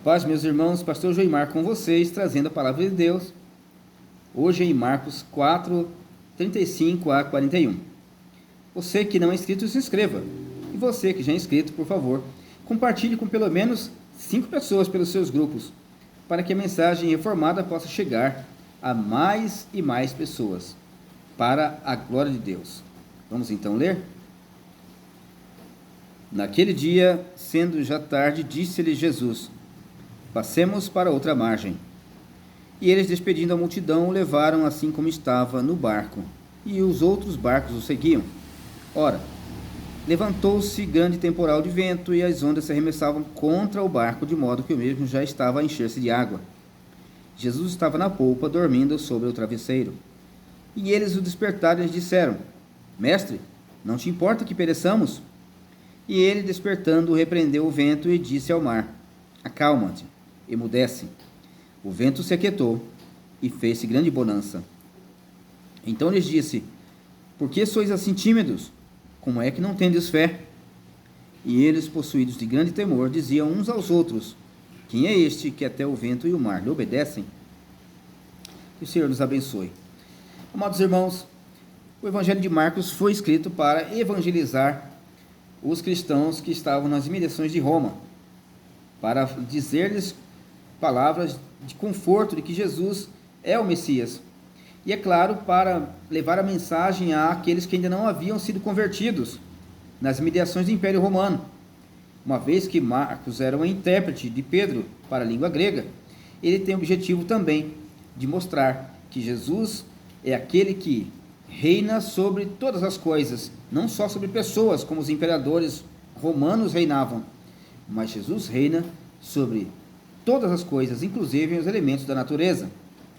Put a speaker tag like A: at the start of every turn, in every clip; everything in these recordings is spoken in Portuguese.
A: Paz, meus irmãos, pastor Joimar com vocês, trazendo a palavra de Deus, hoje em Marcos 4, 35 a 41. Você que não é inscrito, se inscreva. E você que já é inscrito, por favor, compartilhe com pelo menos 5 pessoas pelos seus grupos, para que a mensagem reformada possa chegar a mais e mais pessoas, para a glória de Deus. Vamos então ler? Naquele dia, sendo já tarde, disse-lhe Jesus: passemos para outra margem. E eles, despedindo a multidão, o levaram assim como estava no barco, e os outros barcos o seguiam. Ora, levantou-se grande temporal de vento, e as ondas se arremessavam contra o barco, de modo que o mesmo já estava a encher-se de água. Jesus estava na polpa, dormindo sobre o travesseiro. E eles o despertaram e lhes disseram: Mestre, não te importa que pereçamos? E ele, despertando, repreendeu o vento e disse ao mar: Acalma-te, emudece. O vento se aquietou e fez-se grande bonança. Então lhes disse: Por que sois assim tímidos? Como é que não tendes fé? E eles, possuídos de grande temor, diziam uns aos outros: Quem é este que até o vento e o mar lhe obedecem? Que o Senhor nos abençoe. Amados irmãos, o Evangelho de Marcos foi escrito para evangelizar os cristãos que estavam nas imediações de Roma, para dizer-lhes palavras de conforto de que Jesus é o Messias. E, é claro, para levar a mensagem àqueles que ainda não haviam sido convertidos nas imediações do Império Romano. Uma vez que Marcos era um intérprete de Pedro para a língua grega, ele tem o objetivo também de mostrar que Jesus é aquele que reina sobre todas as coisas, não só sobre pessoas, como os imperadores romanos reinavam, mas Jesus reina sobre todas as coisas, inclusive os elementos da natureza.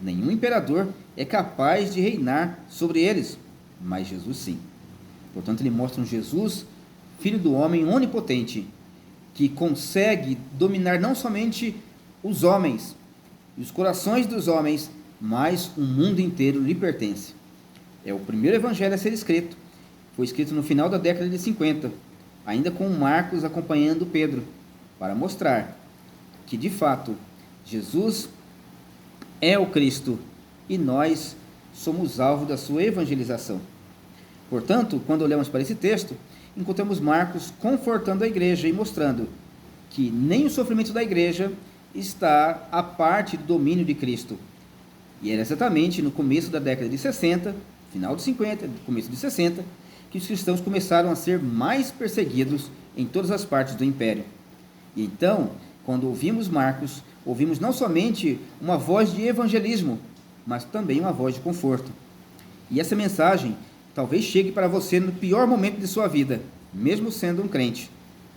A: Nenhum imperador é capaz de reinar sobre eles, mas Jesus sim. Portanto, ele mostra um Jesus, filho do homem onipotente, que consegue dominar não somente os homens e os corações dos homens, mas o mundo inteiro lhe pertence. É o primeiro evangelho a ser escrito. Foi escrito no final da década de 50, ainda com Marcos acompanhando Pedro, para mostrar que, de fato, Jesus é o Cristo e nós somos alvo da sua evangelização. Portanto, quando olhamos para esse texto, encontramos Marcos confortando a igreja e mostrando que nem o sofrimento da igreja está à parte do domínio de Cristo. E era exatamente no começo da década de 60, final de 50, começo de 60, que os cristãos começaram a ser mais perseguidos em todas as partes do império. E então, quando ouvimos Marcos, ouvimos não somente uma voz de evangelismo, mas também uma voz de conforto. E essa mensagem talvez chegue para você no pior momento de sua vida, mesmo sendo um crente,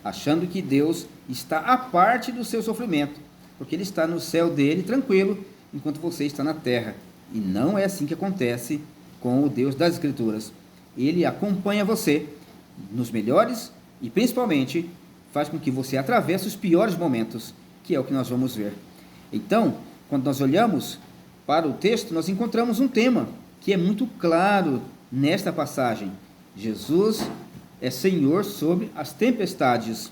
A: achando que Deus está à parte do seu sofrimento, porque Ele está no céu dele tranquilo, enquanto você está na terra. E não é assim que acontece com o Deus das Escrituras. Ele acompanha você nos melhores e principalmente faz com que você atravesse os piores momentos, que é o que nós vamos ver. Então, quando nós olhamos para o texto, nós encontramos um tema que é muito claro nesta passagem: Jesus é Senhor sobre as tempestades.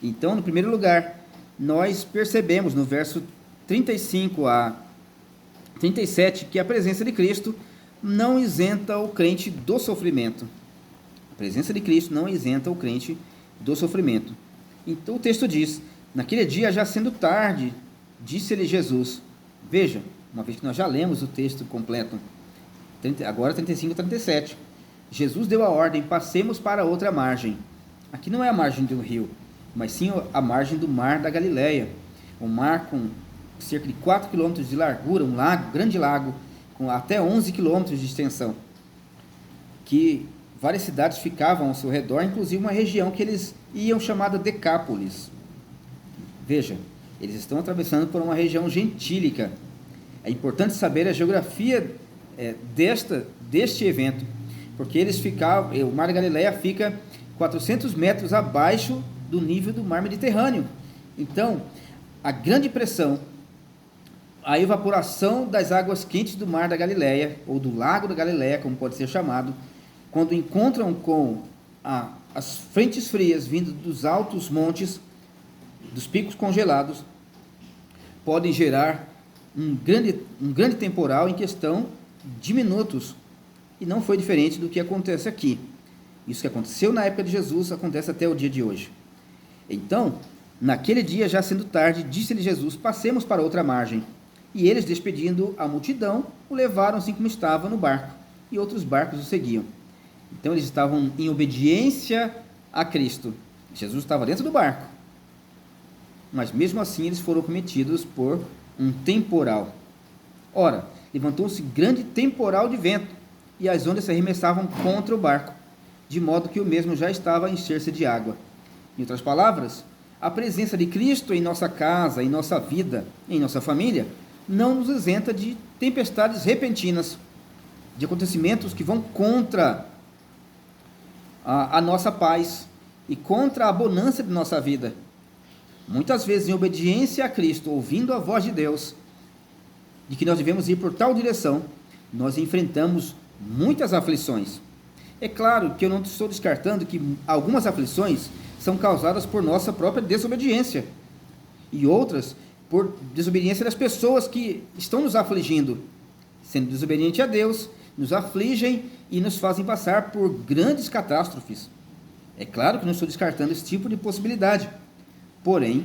A: Então, no primeiro lugar, nós percebemos no verso 35 a 37 que a presença de Cristo não isenta o crente do sofrimento. A presença de Cristo não isenta o crente do sofrimento. Então o texto diz: naquele dia, já sendo tarde, disse-lhe Jesus. Veja, uma vez que nós já lemos o texto completo, agora 35 e 37. Jesus deu a ordem: passemos para outra margem. Aqui não é a margem do rio, mas sim a margem do mar da Galileia. Um mar com cerca de 4 quilômetros de largura, um lago, grande lago, com até 11 quilômetros de extensão, que várias cidades ficavam ao seu redor, inclusive uma região que eles iam chamada Decápolis. Veja, eles estão atravessando por uma região gentílica. É importante saber a geografia deste evento, porque eles ficavam, o Mar da Galileia fica 400 metros abaixo do nível do Mar Mediterrâneo. Então, a grande pressão, a evaporação das águas quentes do Mar da Galileia, ou do Lago da Galileia, como pode ser chamado, quando encontram com as frentes frias vindo dos altos montes, dos picos congelados, podem gerar um grande temporal em questão de minutos. E não foi diferente do que acontece aqui. Isso que aconteceu na época de Jesus acontece até o dia de hoje. Então, naquele dia, já sendo tarde, disse-lhe Jesus: passemos para outra margem. E eles, despedindo a multidão, o levaram assim como estava no barco, e outros barcos o seguiam. Então eles estavam em obediência a Cristo. Jesus estava dentro do barco, mas mesmo assim eles foram cometidos por um temporal. Ora, levantou-se grande temporal de vento, e as ondas se arremessavam contra o barco, de modo que o mesmo já estava a encher-se de água. Em outras palavras, a presença de Cristo em nossa casa, em nossa vida, em nossa família, não nos isenta de tempestades repentinas, de acontecimentos que vão contra a nossa paz e contra a bonança de nossa vida. Muitas vezes, em obediência a Cristo, ouvindo a voz de Deus, de que nós devemos ir por tal direção, nós enfrentamos muitas aflições. É claro que eu não estou descartando que algumas aflições são causadas por nossa própria desobediência, e outras por desobediência das pessoas que estão nos afligindo. Sendo desobediente a Deus, nos afligem e nos fazem passar por grandes catástrofes. É claro que não estou descartando esse tipo de possibilidade. Porém,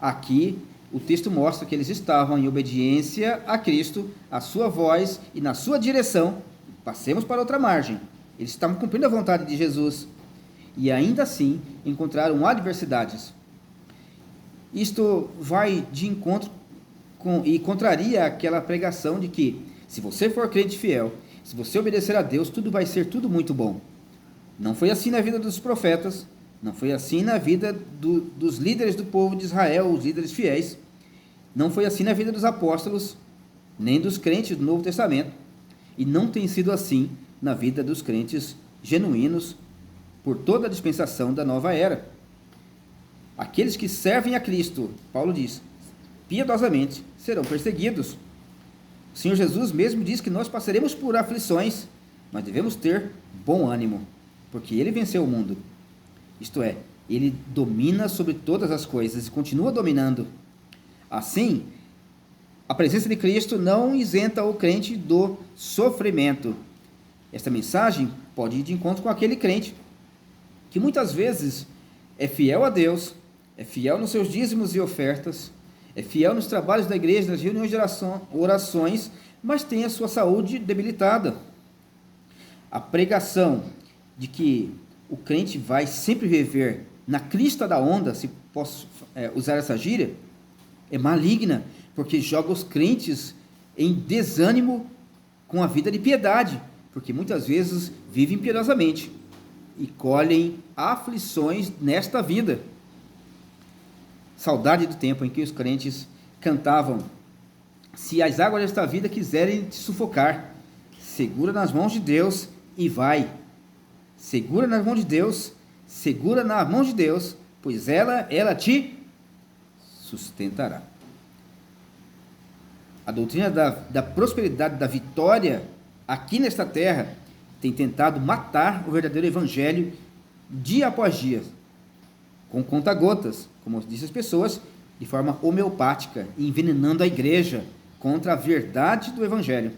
A: aqui o texto mostra que eles estavam em obediência a Cristo, a sua voz e na sua direção. Passemos para outra margem. Eles estavam cumprindo a vontade de Jesus e ainda assim encontraram adversidades. Isto vai de encontro e contraria aquela pregação de que, se você for crente fiel, se você obedecer a Deus, tudo vai ser tudo muito bom. Não foi assim na vida dos profetas, não foi assim na vida dos líderes do povo de Israel, os líderes fiéis, não foi assim na vida dos apóstolos, nem dos crentes do Novo Testamento, e não tem sido assim na vida dos crentes genuínos por toda a dispensação da nova era. Aqueles que servem a Cristo, Paulo diz, piedosamente serão perseguidos. O Senhor Jesus mesmo diz que nós passaremos por aflições, mas devemos ter bom ânimo, porque Ele venceu o mundo. Isto é, Ele domina sobre todas as coisas e continua dominando. Assim, a presença de Cristo não isenta o crente do sofrimento. Esta mensagem pode ir de encontro com aquele crente que muitas vezes é fiel a Deus, é fiel nos seus dízimos e ofertas, é fiel nos trabalhos da igreja, nas reuniões de orações, mas tem a sua saúde debilitada. A pregação de que o crente vai sempre viver na crista da onda, se posso usar essa gíria, é maligna, porque joga os crentes em desânimo com a vida de piedade, porque muitas vezes vivem piedosamente e colhem aflições nesta vida. Saudade do tempo em que os crentes cantavam: se as águas desta vida quiserem te sufocar, segura nas mãos de Deus e vai. Segura nas mãos de Deus, segura nas mãos de Deus, pois ela te sustentará. A doutrina da prosperidade, da vitória aqui nesta terra tem tentado matar o verdadeiro evangelho dia após dia, com conta-gotas, como dizem as pessoas, de forma homeopática, envenenando a igreja contra a verdade do evangelho.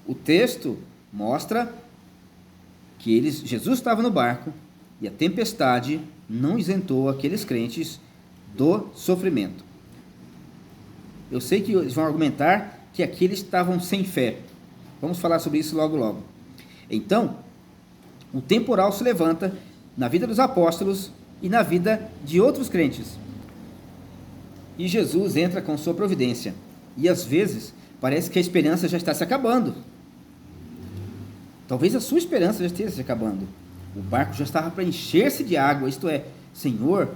A: O texto mostra que Jesus estava no barco e a tempestade não isentou aqueles crentes do sofrimento. Eu sei que eles vão argumentar que aqui eles estavam sem fé. Vamos falar sobre isso logo logo. Então, o temporal se levanta na vida dos apóstolos e na vida de outros crentes. E Jesus entra com sua providência. E às vezes parece que a esperança já está se acabando. Talvez a sua esperança já esteja se acabando. O barco já estava para encher-se de água. Isto é, Senhor,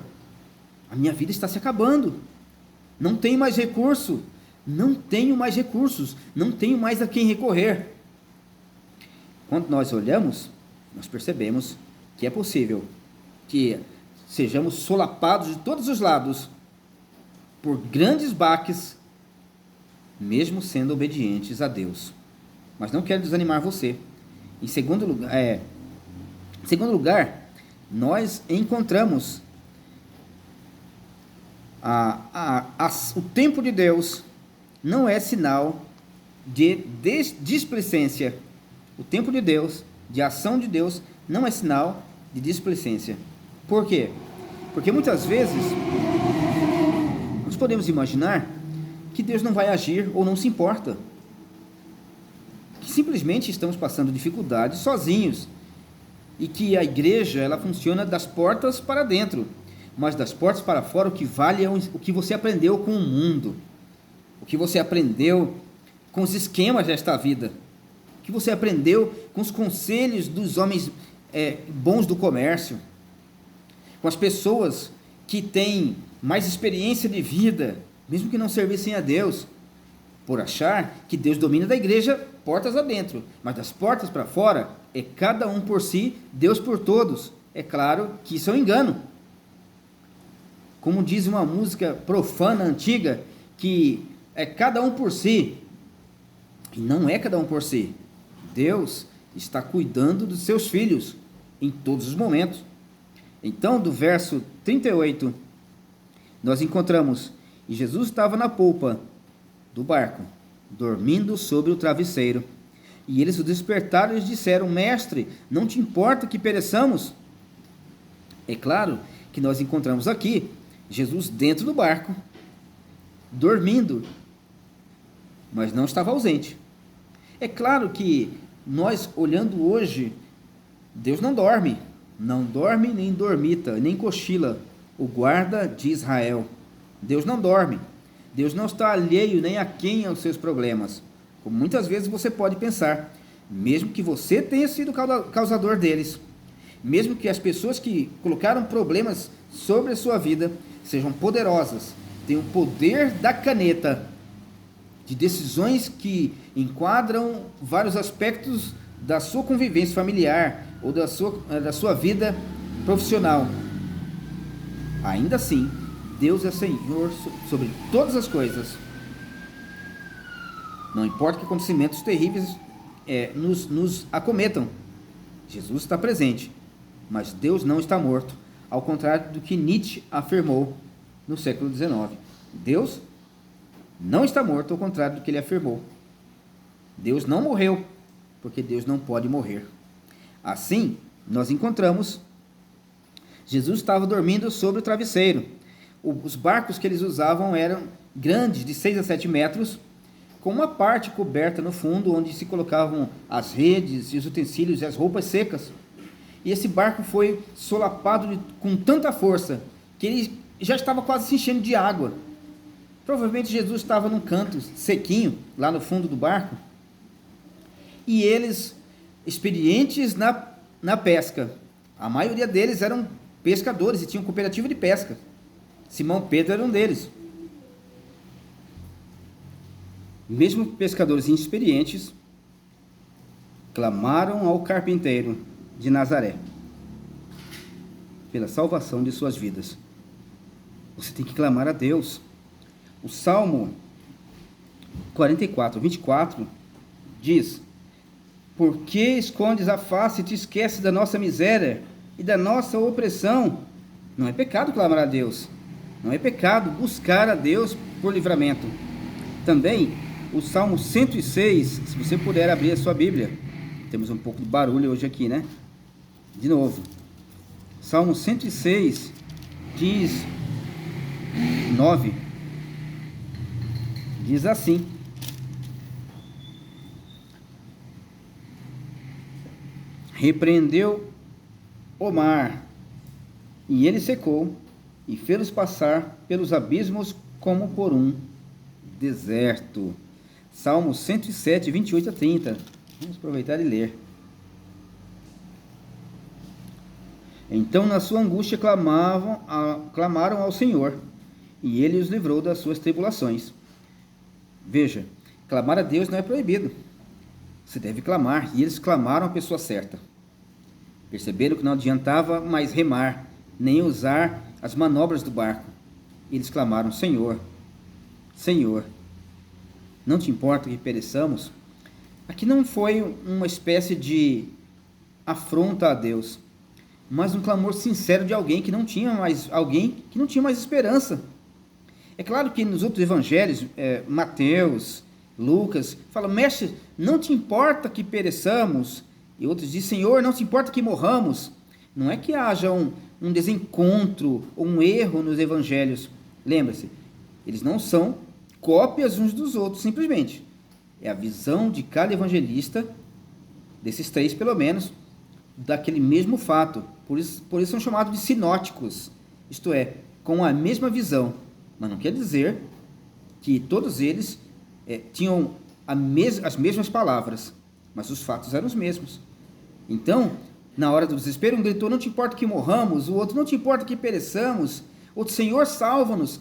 A: a minha vida está se acabando. Não tenho mais recurso. Não tenho mais recursos. Não tenho mais a quem recorrer. Quando nós olhamos, nós percebemos que é possível que sejamos solapados de todos os lados por grandes baques, mesmo sendo obedientes a Deus. Mas não quero desanimar você. Em segundo lugar, nós encontramos O tempo de Deus não é sinal de displicência. O tempo de Deus, de ação de Deus, não é sinal de displicência. Por quê? Porque muitas vezes nós podemos imaginar que Deus não vai agir ou não se importa, que simplesmente estamos passando dificuldades sozinhos e que a igreja ela funciona das portas para dentro, mas das portas para fora o que vale é o que você aprendeu com o mundo, o que você aprendeu com os esquemas desta vida, o que você aprendeu com os conselhos dos homens bons do comércio, com as pessoas que têm mais experiência de vida, mesmo que não servissem a Deus, por achar que Deus domina da igreja portas adentro, mas das portas para fora é cada um por si, Deus por todos. É claro que isso é um engano. Como diz uma música profana antiga, que é cada um por si, e não é cada um por si. Deus está cuidando dos seus filhos em todos os momentos. Então, do verso 38, nós encontramos: e Jesus estava na polpa do barco, dormindo sobre o travesseiro. E eles o despertaram e lhes disseram: Mestre, não te importa que pereçamos? É claro que nós encontramos aqui Jesus dentro do barco, dormindo, mas não estava ausente. É claro que nós, olhando hoje, Deus não dorme nem dormita, nem cochila, o guarda de Israel. Deus não dorme, Deus não está alheio nem aquém aos seus problemas, como muitas vezes você pode pensar, mesmo que você tenha sido causador deles, mesmo que as pessoas que colocaram problemas sobre a sua vida sejam poderosas, tenham o poder da caneta, de decisões que enquadram vários aspectos da sua convivência familiar ou da sua vida profissional. Ainda assim, Deus é Senhor sobre todas as coisas. Não importa que acontecimentos terríveis nos acometam, Jesus está presente, mas Deus não está morto, ao contrário do que Nietzsche afirmou no século XIX. Deus não está morto, ao contrário do que ele afirmou. Deus não morreu, porque Deus não pode morrer. Assim, nós encontramos, Jesus estava dormindo sobre o travesseiro. Os barcos que eles usavam eram grandes, de 6 a 7 metros, com uma parte coberta no fundo, onde se colocavam as redes e os utensílios e as roupas secas. E esse barco foi solapado com tanta força, que ele já estava quase se enchendo de água. Provavelmente Jesus estava num canto sequinho, lá no fundo do barco, e eles, experientes na pesca, a maioria deles eram pescadores e tinham cooperativa de pesca. Simão Pedro era um deles. Mesmo pescadores inexperientes, clamaram ao carpinteiro de Nazaré pela salvação de suas vidas. Você tem que clamar a Deus. O Salmo 44, 24 diz: Por que escondes a face e te esqueces da nossa miséria e da nossa opressão? Não é pecado clamar a Deus. Não é pecado buscar a Deus por livramento. Também o Salmo 106, se você puder abrir a sua Bíblia. Temos um pouco de barulho hoje aqui, né? De novo. Salmo 106 diz 9. Diz assim: Repreendeu o mar, e ele secou, e fê-los passar pelos abismos como por um deserto. Salmo 107, 28 a 30. Vamos aproveitar e ler. Então, na sua angústia, clamaram ao Senhor, e ele os livrou das suas tribulações. Veja, clamar a Deus não é proibido. Você deve clamar, e eles clamaram a pessoa certa. Perceberam que não adiantava mais remar, nem usar as manobras do barco. Eles clamaram: Senhor, Senhor, não te importa que pereçamos? Aqui não foi uma espécie de afronta a Deus, mas um clamor sincero de alguém que não tinha mais esperança. É claro que nos outros evangelhos, Mateus, Lucas, falam: mestre, não te importa que pereçamos? E outros dizem: Senhor, não te importa que morramos? Não é que haja um desencontro ou um erro nos evangelhos. Lembra-se, eles não são cópias uns dos outros, simplesmente. É a visão de cada evangelista, desses três pelo menos, daquele mesmo fato. Por isso são chamados de sinóticos, isto é, com a mesma visão. Mas não quer dizer que todos eles tinham as mesmas palavras, mas os fatos eram os mesmos. Então, na hora do desespero, um gritou: não te importa que morramos, o outro: não te importa que pereçamos, outro: Senhor, salva-nos.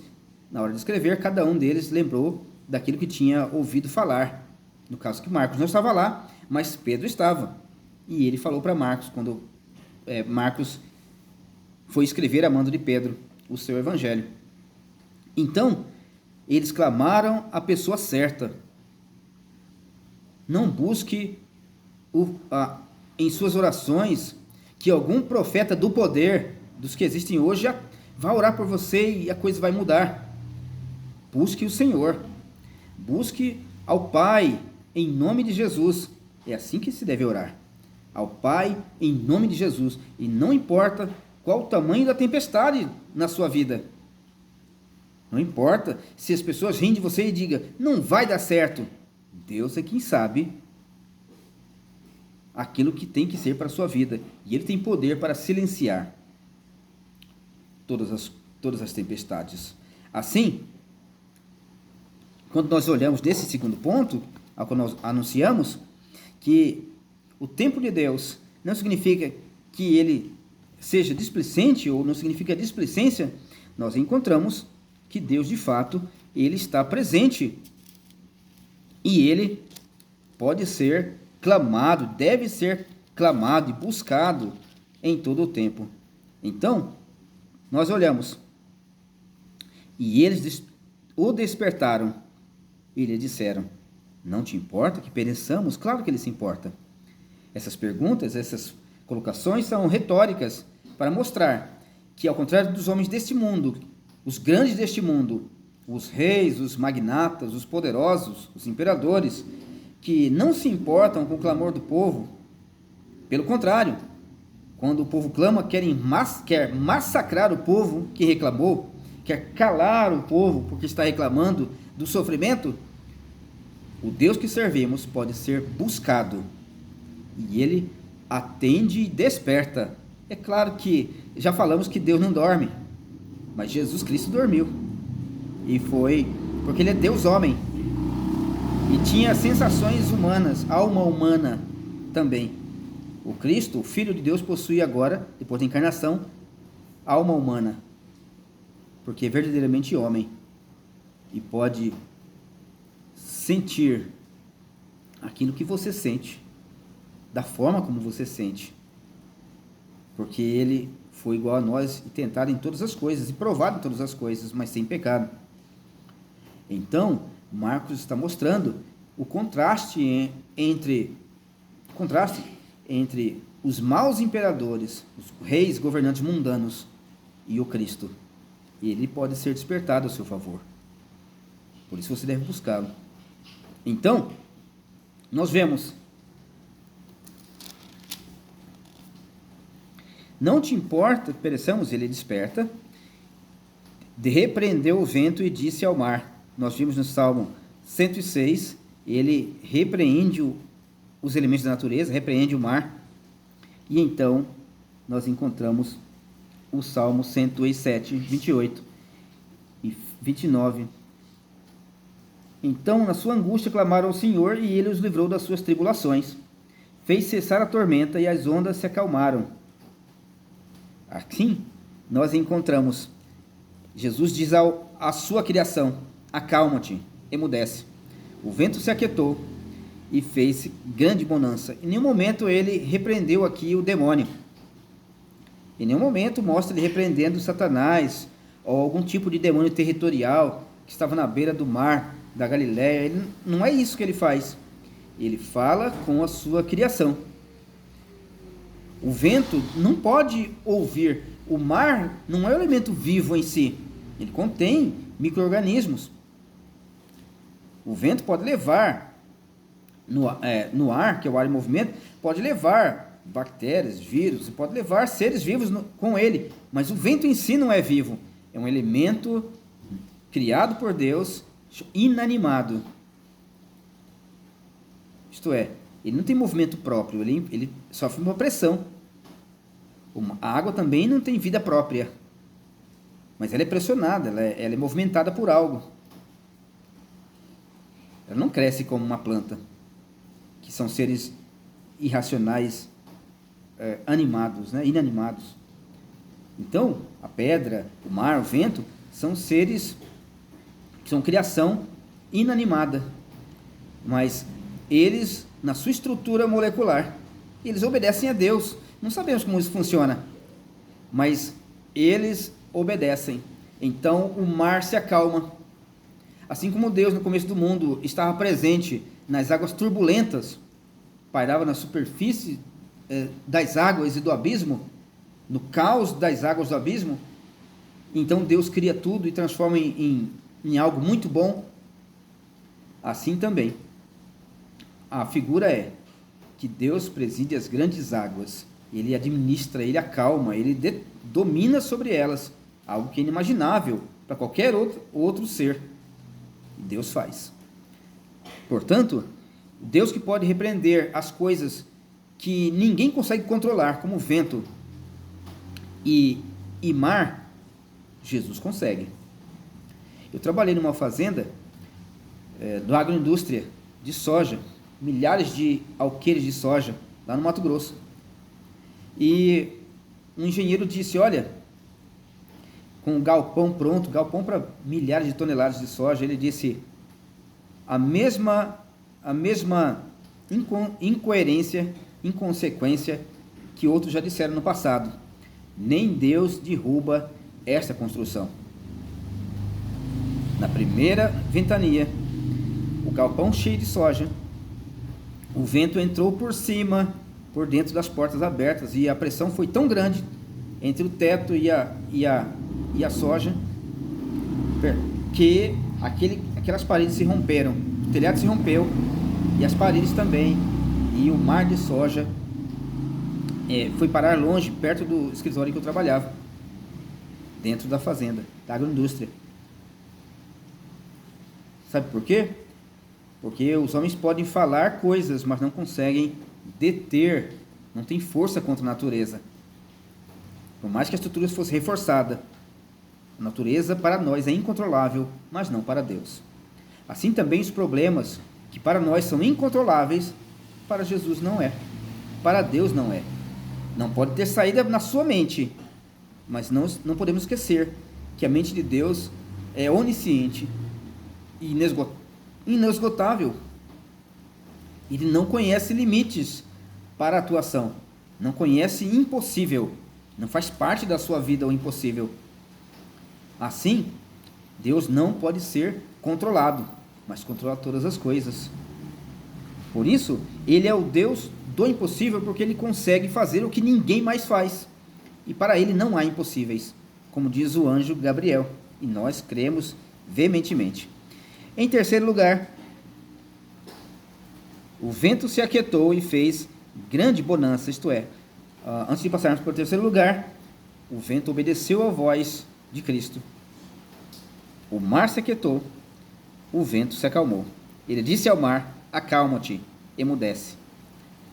A: Na hora de escrever, cada um deles lembrou daquilo que tinha ouvido falar. No caso que Marcos não estava lá, mas Pedro estava. E ele falou para Marcos, quando Marcos foi escrever a mando de Pedro o seu evangelho. Então, eles clamaram a pessoa certa. Não busque em suas orações que algum profeta do poder, dos que existem hoje, vá orar por você e a coisa vai mudar. Busque o Senhor. Busque ao Pai em nome de Jesus. É assim que se deve orar. Ao Pai em nome de Jesus. E não importa qual o tamanho da tempestade na sua vida. Não importa se as pessoas riem de você e digam: não vai dar certo. Deus é quem sabe aquilo que tem que ser para a sua vida. E Ele tem poder para silenciar todas as tempestades. Assim, quando nós olhamos nesse segundo ponto, ao que nós anunciamos, que o tempo de Deus não significa que Ele seja displicente, ou não significa displicência, nós encontramos que Deus, de fato, Ele está presente. E Ele pode ser clamado, deve ser clamado e buscado em todo o tempo. Então, nós olhamos, e eles o despertaram, e lhe disseram: não te importa que pereçamos? Claro que Ele se importa. Essas perguntas, essas colocações são retóricas para mostrar que, ao contrário dos homens deste mundo, os grandes deste mundo, os reis, os magnatas, os poderosos, os imperadores, que não se importam com o clamor do povo, pelo contrário, quando o povo clama, quer massacrar o povo que reclamou, quer calar o povo porque está reclamando do sofrimento. O Deus que servimos pode ser buscado, e Ele atende e desperta. É claro que já falamos que Deus não dorme, mas Jesus Cristo dormiu, e foi porque Ele é Deus homem, e tinha sensações humanas, alma humana também. O Cristo, o Filho de Deus, possui agora, depois da encarnação, alma humana, porque é verdadeiramente homem, e pode sentir aquilo que você sente, da forma como você sente, porque Ele foi igual a nós e tentado em todas as coisas, e provado em todas as coisas, mas sem pecado. Então, Marcos está mostrando o contraste entre os maus imperadores, os reis, governantes mundanos, e o Cristo. E Ele pode ser despertado a seu favor. Por isso você deve buscá-lo. Então, nós vemos: não te importa que pereçamos? Ele desperta, repreendeu o vento e disse ao mar. Nós vimos no Salmo 106, ele repreende os elementos da natureza, repreende o mar. E então, nós encontramos o Salmo 107, 28 e 29. Então, na sua angústia, clamaram ao Senhor, e Ele os livrou das suas tribulações. Fez cessar a tormenta, e as ondas se acalmaram. Assim, nós encontramos, Jesus diz à sua criação: acalma-te, emudece. O vento se aquietou e fez grande bonança. Em nenhum momento Ele repreendeu aqui o demônio. Em nenhum momento mostra Ele repreendendo Satanás ou algum tipo de demônio territorial que estava na beira do mar da Galileia. Não é isso que Ele faz. Ele fala com a sua criação. O vento não pode ouvir. O mar não é um elemento vivo em si. Ele contém micro-organismos. O vento pode levar, no ar, que é o ar em movimento, pode levar bactérias, vírus, pode levar seres vivos com ele, mas o vento em si não é vivo, é um elemento criado por Deus, inanimado. Isto é, ele não tem movimento próprio, ele sofre uma pressão. A água também não tem vida própria, mas ela é pressionada, ela é movimentada por algo. Ela não cresce como uma planta, que são seres irracionais, animados, né? Inanimados. Então, a pedra, o mar, o vento, são seres que são criação inanimada, mas eles, na sua estrutura molecular, eles obedecem a Deus. Não sabemos como isso funciona, mas eles obedecem. Então o mar se acalma. Assim como Deus no começo do mundo estava presente nas águas turbulentas, pairava na superfície das águas e do abismo, no caos das águas do abismo, então Deus cria tudo e transforma em algo muito bom. Assim também, a figura é que Deus preside as grandes águas, Ele administra, Ele acalma, Ele domina sobre elas, algo que é inimaginável para qualquer outro ser. Deus faz. Portanto, Deus que pode repreender as coisas que ninguém consegue controlar, como vento e mar, Jesus consegue. Eu trabalhei numa fazenda do agroindústria de soja, milhares de alqueires de soja, lá no Mato Grosso. E um engenheiro disse, olha, com um galpão pronto, galpão para milhares de toneladas de soja, ele disse, a mesma incoerência, inconsequência que outros já disseram no passado. Nem Deus derruba esta construção. Na primeira ventania, o galpão cheio de soja, o vento entrou por cima, por dentro das portas abertas, e a pressão foi tão grande entre o teto e a soja, que aquelas paredes se romperam, o telhado se rompeu, e as paredes também, e o mar de soja foi parar longe, perto do escritório que eu trabalhava, dentro da fazenda, da agroindústria. Sabe por quê? Porque os homens podem falar coisas, mas não conseguem deter, não tem força contra a natureza. Por mais que a estrutura fosse reforçada, a natureza para nós é incontrolável, mas não para Deus. Assim também os problemas que para nós são incontroláveis, para Jesus não é. Para Deus não é. Não pode ter saída na sua mente, mas não podemos esquecer que a mente de Deus é onisciente e inesgotável. Ele não conhece limites para a atuação, não conhece impossível, não faz parte da sua vida o impossível. Assim, Deus não pode ser controlado, mas controla todas as coisas. Por isso, Ele é o Deus do impossível, porque Ele consegue fazer o que ninguém mais faz. E para Ele não há impossíveis, como diz o anjo Gabriel, e nós cremos veementemente. Em terceiro lugar, o vento se aquietou e fez grande bonança, isto é, antes de passarmos para o terceiro lugar, o vento obedeceu à voz de Cristo. O mar se aquietou, o vento se acalmou. Ele disse ao mar, acalma-te, emudece.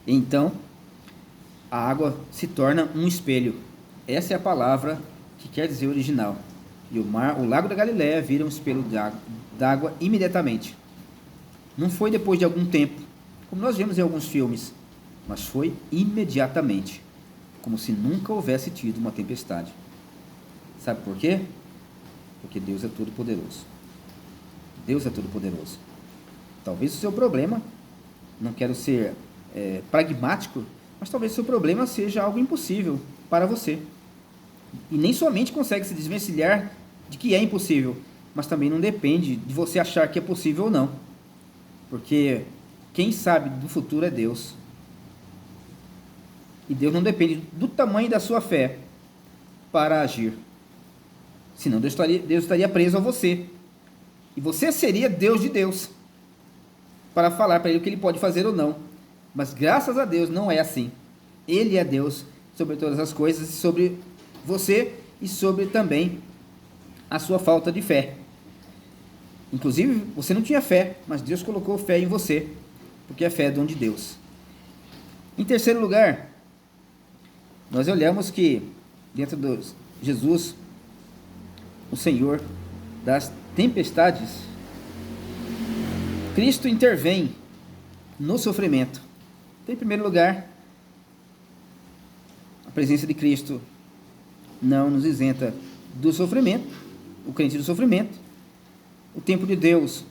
A: Então, a água se torna um espelho. Essa é a palavra que quer dizer original. E o lago da Galileia vira um espelho d'água imediatamente. Não foi depois de algum tempo, como nós vemos em alguns filmes, mas foi imediatamente, como se nunca houvesse tido uma tempestade. Sabe por quê? Porque Deus é todo poderoso. Deus é todo poderoso. Talvez o seu problema, não quero ser pragmático, mas talvez o seu problema seja algo impossível para você. E nem somente consegue se desvencilhar de que é impossível, mas também não depende de você achar que é possível ou não. Porque quem sabe do futuro é Deus. E Deus não depende do tamanho da sua fé para agir. Senão Deus estaria preso a você, E você seria Deus de Deus para falar para ele o que ele pode fazer ou não. Mas graças a Deus não é assim. Ele é Deus sobre todas as coisas, sobre você e sobre também a sua falta de fé. Inclusive, você não tinha fé, mas Deus colocou fé em você, porque a fé é dom de Deus. Em terceiro lugar, nós olhamos que dentro de Jesus, o Senhor das tempestades, Cristo intervém no sofrimento. Então, em primeiro lugar, a presença de Cristo não nos isenta do sofrimento, o crente do sofrimento. O tempo de Deus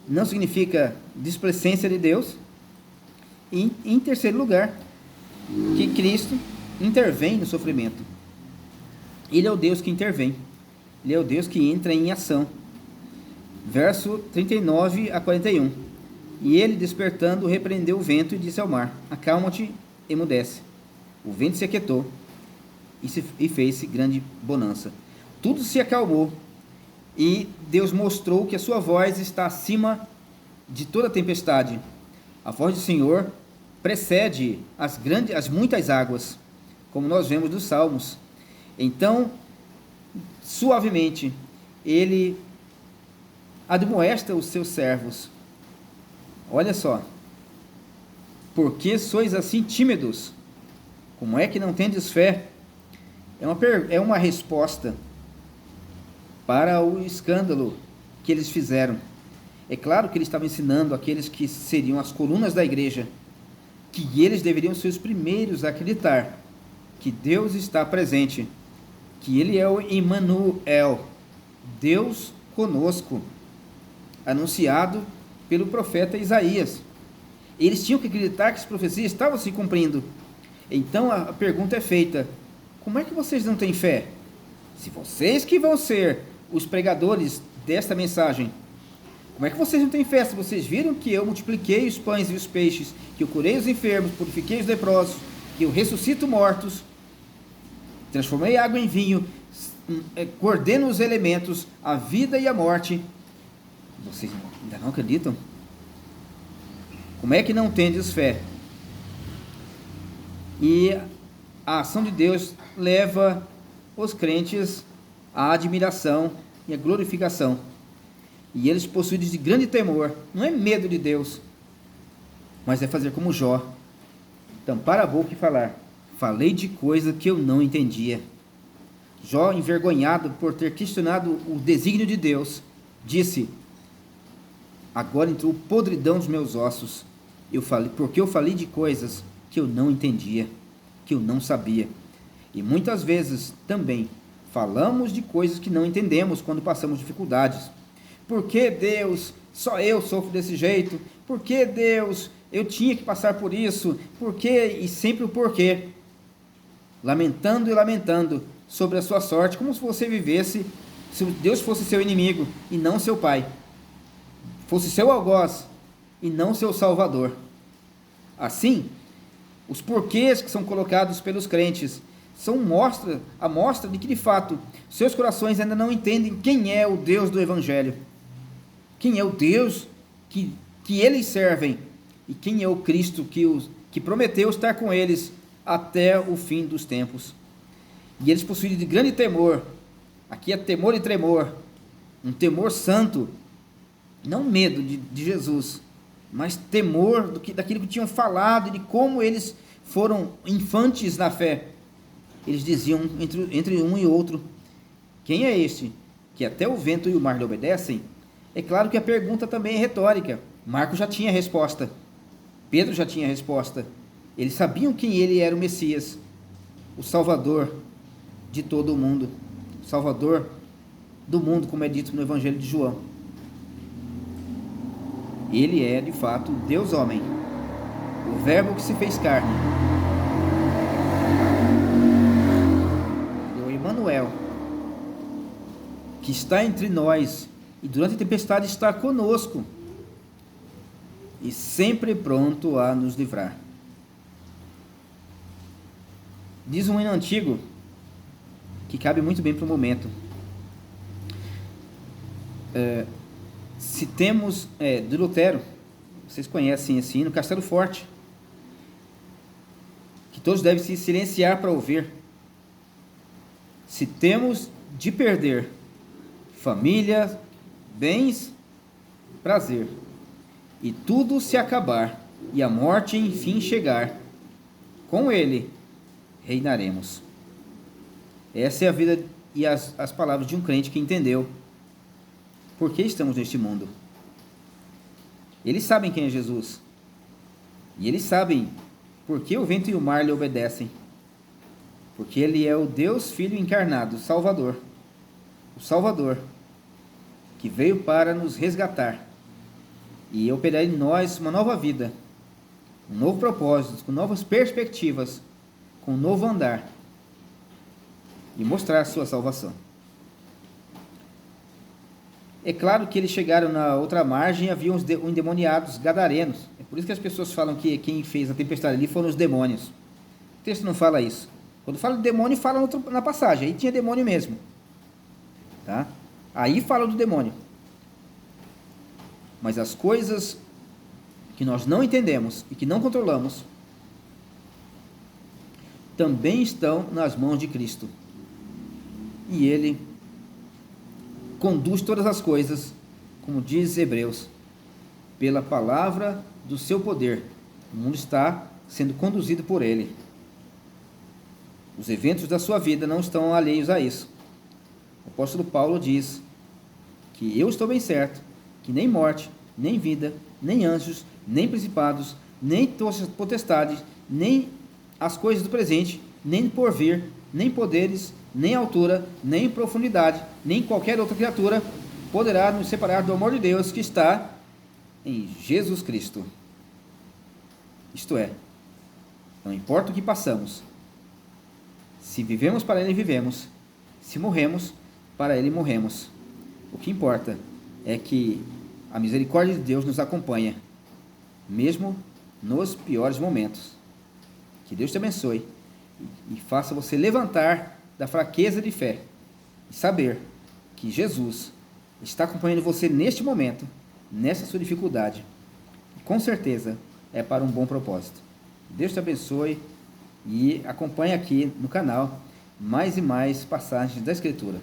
A: não significa displicência de Deus. E, em terceiro lugar, que Cristo intervém no sofrimento. Ele é o Deus que intervém. Ele é o Deus que entra em ação. Verso 39 a 41. E ele, despertando, repreendeu o vento e disse ao mar: acalma-te, emudece. O vento se aquietou e fez-se grande bonança. Tudo se acalmou e Deus mostrou que a sua voz está acima de toda a tempestade. A voz do Senhor precede as muitas águas, como nós vemos dos Salmos. Então, suavemente, ele admoesta os seus servos. Olha só. Por que sois assim tímidos? Como é que não tendes fé? É uma resposta para o escândalo que eles fizeram. É claro que ele estava ensinando aqueles que seriam as colunas da igreja, que eles deveriam ser os primeiros a acreditar que Deus está presente, que ele é o Emmanuel, Deus conosco, anunciado pelo profeta Isaías. Eles tinham que acreditar que as profecias estavam se cumprindo. Então a pergunta é feita: como é que vocês não têm fé? Se vocês que vão ser os pregadores desta mensagem, como é que vocês não têm fé? Se vocês viram que eu multipliquei os pães e os peixes, que eu curei os enfermos, purifiquei os leprosos, que eu ressuscito mortos, transformei água em vinho, coordeno os elementos, a vida e a morte, vocês ainda não acreditam? Como é que não tendes fé? E a ação de Deus leva os crentes à admiração e à glorificação. E eles possuídos de grande temor. Não é medo de Deus, mas é fazer como Jó: tampar a boca e falar: falei de coisa que eu não entendia. Jó, envergonhado por ter questionado o desígnio de Deus, disse: agora entrou podridão dos meus ossos, porque eu falei de coisas que eu não entendia, que eu não sabia. E muitas vezes também falamos de coisas que não entendemos quando passamos dificuldades. Por que Deus, só eu sofro desse jeito? Por que Deus, eu tinha que passar por isso? Por que? E sempre o porquê. Lamentando e lamentando sobre a sua sorte, como se você vivesse, se Deus fosse seu inimigo e não seu pai, fosse seu algoz e não seu salvador. Assim, os porquês que são colocados pelos crentes são a mostra de que, de fato, seus corações ainda não entendem quem é o Deus do Evangelho, quem é o Deus que eles servem e quem é o Cristo que prometeu estar com eles até o fim dos tempos. E eles possuíram de grande temor. Aqui é temor e tremor, um temor santo, não medo de Jesus, mas temor daquilo que tinham falado e de como eles foram infantes na fé. Eles diziam entre um e outro: quem é este que até o vento e o mar lhe obedecem? É claro que a pergunta também é retórica. Marcos já tinha a resposta, Pedro já tinha a resposta. Eles sabiam quem ele era, o Messias, o Salvador de todo o mundo, o Salvador do mundo, como é dito no Evangelho de João. Ele é, de fato, Deus homem, o Verbo que se fez carne, o Emmanuel, que está entre nós e durante a tempestade está conosco e sempre pronto a nos livrar. Diz um hino antigo que cabe muito bem para o momento: Se temos de Lutero, vocês conhecem esse hino, Castelo Forte, que todos devem se silenciar para ouvir. Se temos de perder família, bens, prazer, e tudo se acabar, e a morte enfim chegar, com ele reinaremos. Essa é a vida e as palavras de um crente que entendeu por que estamos neste mundo. Eles sabem quem é Jesus, e eles sabem por que o vento e o mar lhe obedecem, porque ele é o Deus Filho encarnado, Salvador, o Salvador, que veio para nos resgatar e operar em nós uma nova vida, um novo propósito, com novas perspectivas, com um novo andar, e mostrar a sua salvação. É claro que eles chegaram na outra margem e havia os endemoniados gadarenos. É por isso que as pessoas falam que quem fez a tempestade ali foram os demônios. O texto não fala isso. Quando fala de demônio, fala na passagem. Aí tinha demônio mesmo. Tá? Aí fala do demônio. Mas as coisas que nós não entendemos e que não controlamos também estão nas mãos de Cristo. E Ele conduz todas as coisas, como diz Hebreus, pela palavra do seu poder. O mundo está sendo conduzido por Ele. Os eventos da sua vida não estão alheios a isso. O apóstolo Paulo diz que eu estou bem certo, que nem morte, nem vida, nem anjos, nem principados, nem potestades, nem as coisas do presente, nem do porvir, nem poderes, nem altura, nem profundidade, nem qualquer outra criatura poderá nos separar do amor de Deus que está em Jesus Cristo. Isto é, não importa o que passamos, se vivemos para Ele vivemos, se morremos, para Ele morremos. O que importa é que a misericórdia de Deus nos acompanha, mesmo nos piores momentos. Que Deus te abençoe e faça você levantar da fraqueza de fé e saber que Jesus está acompanhando você neste momento, nessa sua dificuldade. E com certeza é para um bom propósito. Deus te abençoe e acompanhe aqui no canal mais e mais passagens da Escritura.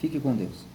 A: Fique com Deus.